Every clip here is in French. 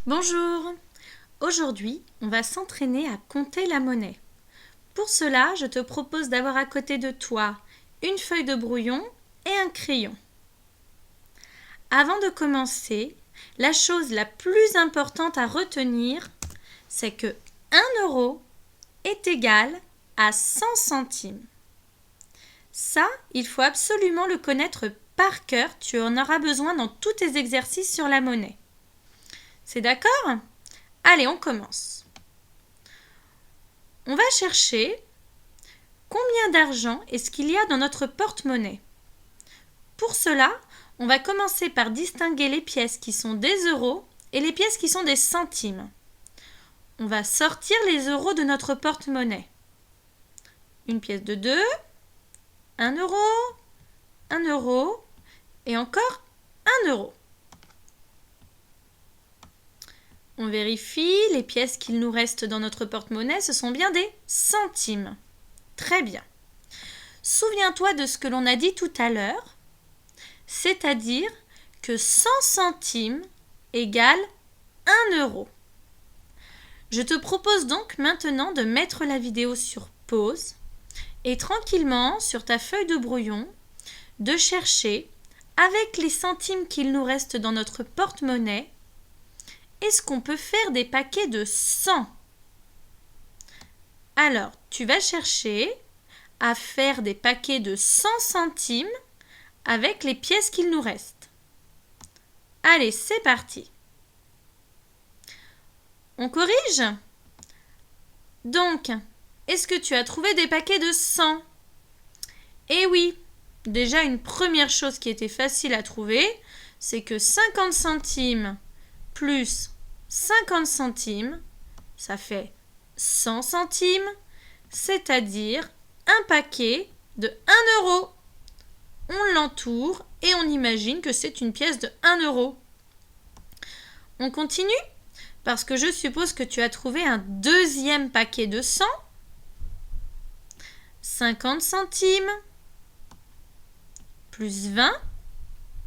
Bonjour! Aujourd'hui, on va s'entraîner à compter la monnaie. Pour cela, je te propose d'avoir à côté de toi une feuille de brouillon et un crayon. Avant de commencer, la chose la plus importante à retenir, c'est que 1 euro est égal à 100 centimes. Ça, il faut absolument le connaître par cœur, tu en auras besoin dans tous tes exercices sur la monnaie. C'est d'accord? Allez, on commence. On va chercher combien d'argent est-ce qu'il y a dans notre porte-monnaie. Pour cela, on va commencer par distinguer les pièces qui sont des euros et les pièces qui sont des centimes. On va sortir les euros de notre porte-monnaie. Une pièce de 2, 1 euro et encore 1 euro. On vérifie les pièces qu'il nous reste dans notre porte-monnaie, ce sont bien des centimes. Très bien. Souviens-toi de ce que l'on a dit tout à l'heure, c'est-à-dire que 100 centimes égale 1 euro. Je te propose donc maintenant de mettre la vidéo sur pause et tranquillement, sur ta feuille de brouillon, de chercher, avec les centimes qu'il nous reste dans notre porte-monnaie, est-ce qu'on peut faire des paquets de 100? Alors, tu vas chercher à faire des paquets de 100 centimes avec les pièces qu'il nous reste. Allez, c'est parti. On corrige? Donc, est-ce que tu as trouvé des paquets de 100? Eh oui, déjà une première chose qui était facile à trouver, c'est que 50 centimes plus 50 centimes, ça fait 100 centimes, c'est-à-dire un paquet de 1 euro. On l'entoure et on imagine que c'est une pièce de 1 euro. On continue? Parce que je suppose que tu as trouvé un deuxième paquet de 100. 50 centimes plus 20,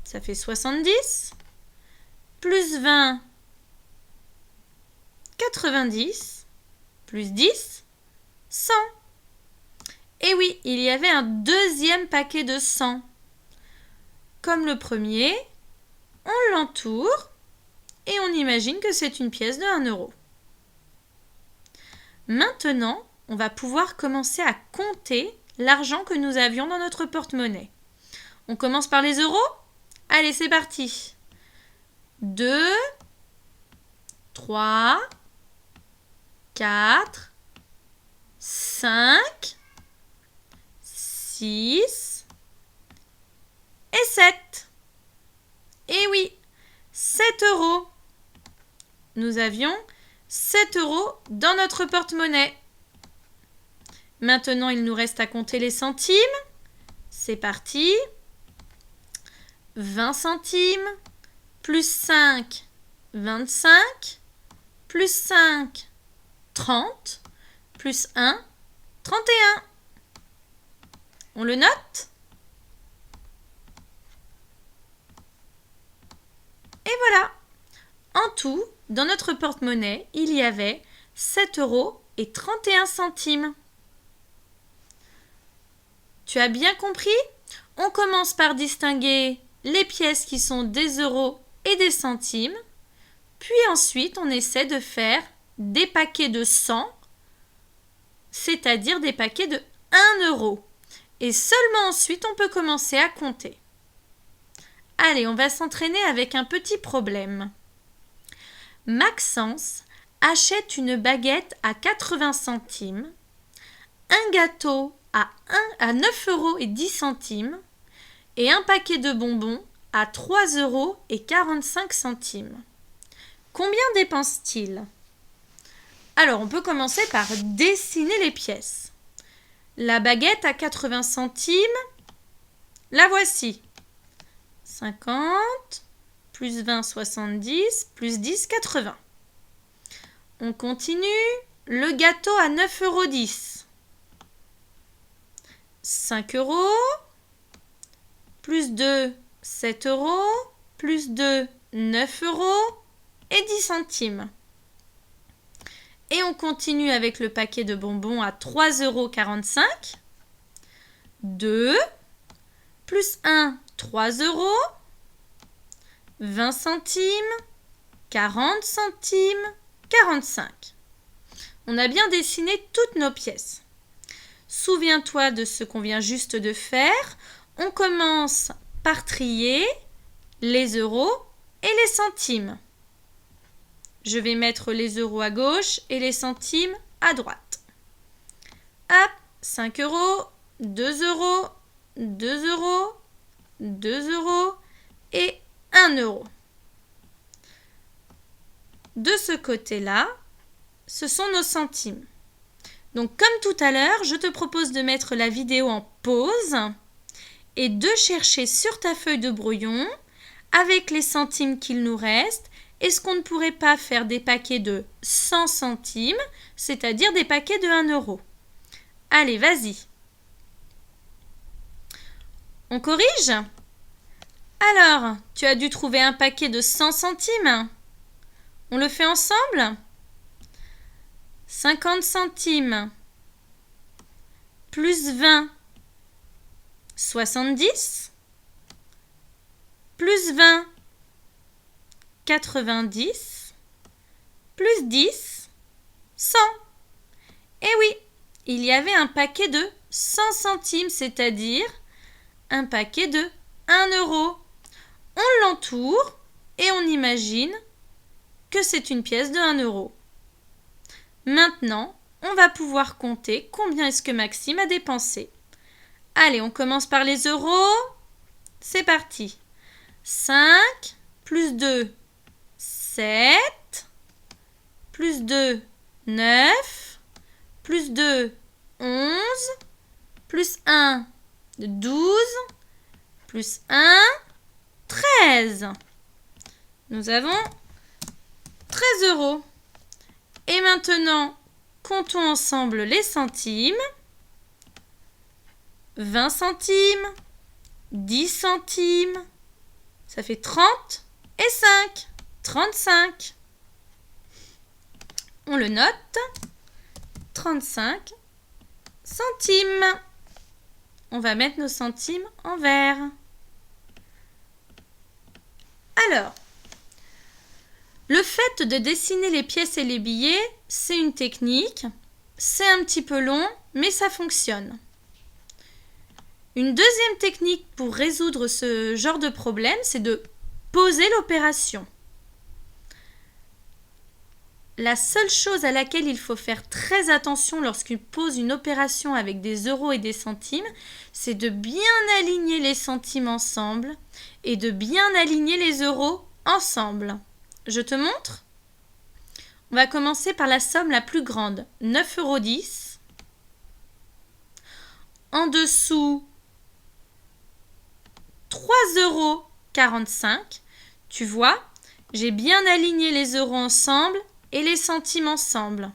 ça fait 70. Plus 20, 90. Plus 10, 100. Et oui, il y avait un deuxième paquet de 100. Comme le premier, on l'entoure et on imagine que c'est une pièce de 1 euro. Maintenant, on va pouvoir commencer à compter l'argent que nous avions dans notre porte-monnaie. On commence par les euros? Allez, c'est parti. 2, 3, 4, 5, 6 et 7. Et oui, 7 euros. Nous avions 7 euros dans notre porte-monnaie. Maintenant, il nous reste à compter les centimes. C'est parti. 20 centimes, plus 5, 25, plus 5, 30, plus 1, 31. On le note? Et voilà. En tout, dans notre porte-monnaie, il y avait 7 euros et 31 centimes. Tu as bien compris? On commence par distinguer les pièces qui sont des euros et des centimes, puis ensuite on essaie de faire des paquets de 100, c'est-à-dire des paquets de 1 euro. Et seulement ensuite on peut commencer à compter. Allez, on va s'entraîner avec un petit problème. Maxence achète une baguette à 80 centimes, un gâteau à 9 euros et 10 centimes et un paquet de bonbons à 3 euros et 45 centimes. Combien dépense-t-il? Alors, on peut commencer par dessiner les pièces. La baguette à 80 centimes, la voici. 50, plus 20, 70, plus 10, 80. On continue. Le gâteau à 9,10 euros. 5 euros. Plus 2, 7 euros. Plus 2, 9 euros. Et 10 centimes. Et on continue avec le paquet de bonbons à 3,45 €. 2 plus 1, 3 €. 20 centimes, 40 centimes, 45. On a bien dessiné toutes nos pièces. Souviens-toi de ce qu'on vient juste de faire. On commence par trier les euros et les centimes. Je vais mettre les euros à gauche et les centimes à droite. Hop, 5 €, 2 €, 2 €, 2 € et 1 €. De ce côté-là, ce sont nos centimes. Donc comme tout à l'heure, je te propose de mettre la vidéo en pause et de chercher sur ta feuille de brouillon, avec les centimes qu'il nous reste, est-ce qu'on ne pourrait pas faire des paquets de 100 centimes, c'est-à-dire des paquets de 1 €? Allez, vas-y. On corrige? Alors, tu as dû trouver un paquet de 100 centimes. On le fait ensemble? 50 centimes plus 20, 70, plus 20, 90, plus 10, 100. Eh oui, il y avait un paquet de 100 centimes, c'est-à-dire un paquet de 1 €. On l'entoure et on imagine que c'est une pièce de 1 €. Maintenant, on va pouvoir compter combien est-ce que Maxime a dépensé. Allez, on commence par les euros. C'est parti. 5 plus 2, 7, plus 2, 9, plus 2, 11, plus 1, 12, plus 1, 13. Nous avons 13 €. Et maintenant, comptons ensemble les centimes. 20 centimes, 10 centimes, ça fait 30 et 5, 35. On le note, 35 centimes. On va mettre nos centimes en vert. Alors, le fait de dessiner les pièces et les billets, c'est une technique. C'est un petit peu long, mais ça fonctionne. Une deuxième technique pour résoudre ce genre de problème, c'est de poser l'opération. La seule chose à laquelle il faut faire très attention lorsqu'on pose une opération avec des euros et des centimes, c'est de bien aligner les centimes ensemble et de bien aligner les euros ensemble. Je te montre. On va commencer par la somme la plus grande, 9,10 €. En dessous, 3,45 €. Tu vois, j'ai bien aligné les euros ensemble et les centimes ensemble.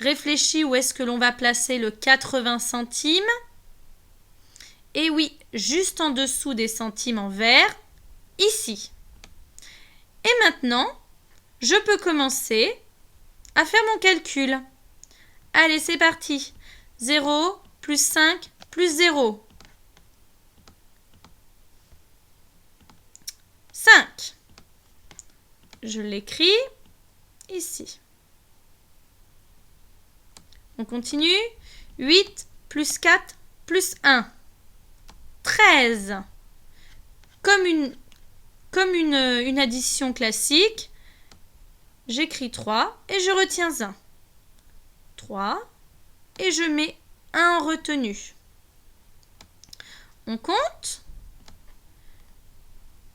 Réfléchis où est-ce que l'on va placer le 80 centimes. Et oui, juste en dessous des centimes en vert, ici. Et maintenant, je peux commencer à faire mon calcul. Allez, c'est parti. 0 plus 5 plus 0. 5. Je l'écris ici. On continue. 8 plus 4 plus 1. 13. Comme une addition classique, j'écris 3 et je retiens 1. 3 et je mets 1 en retenue. On compte.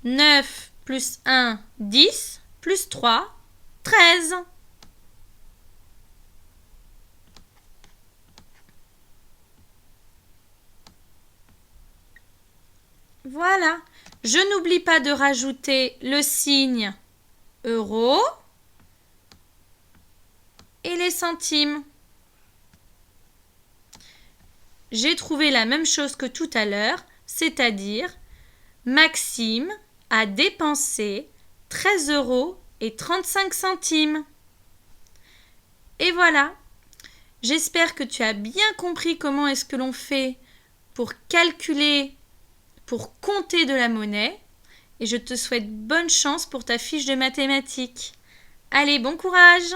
9 plus 1, 10, plus 3, 13. Voilà. Je n'oublie pas de rajouter le signe euro et les centimes. J'ai trouvé la même chose que tout à l'heure, c'est-à-dire Maxime a dépensé 13,50 € et 35 centimes. Et voilà. J'espère que tu as bien compris comment est-ce que l'on fait pour calculer, pour compter de la monnaie. Et je te souhaite bonne chance pour ta fiche de mathématiques. Allez, bon courage!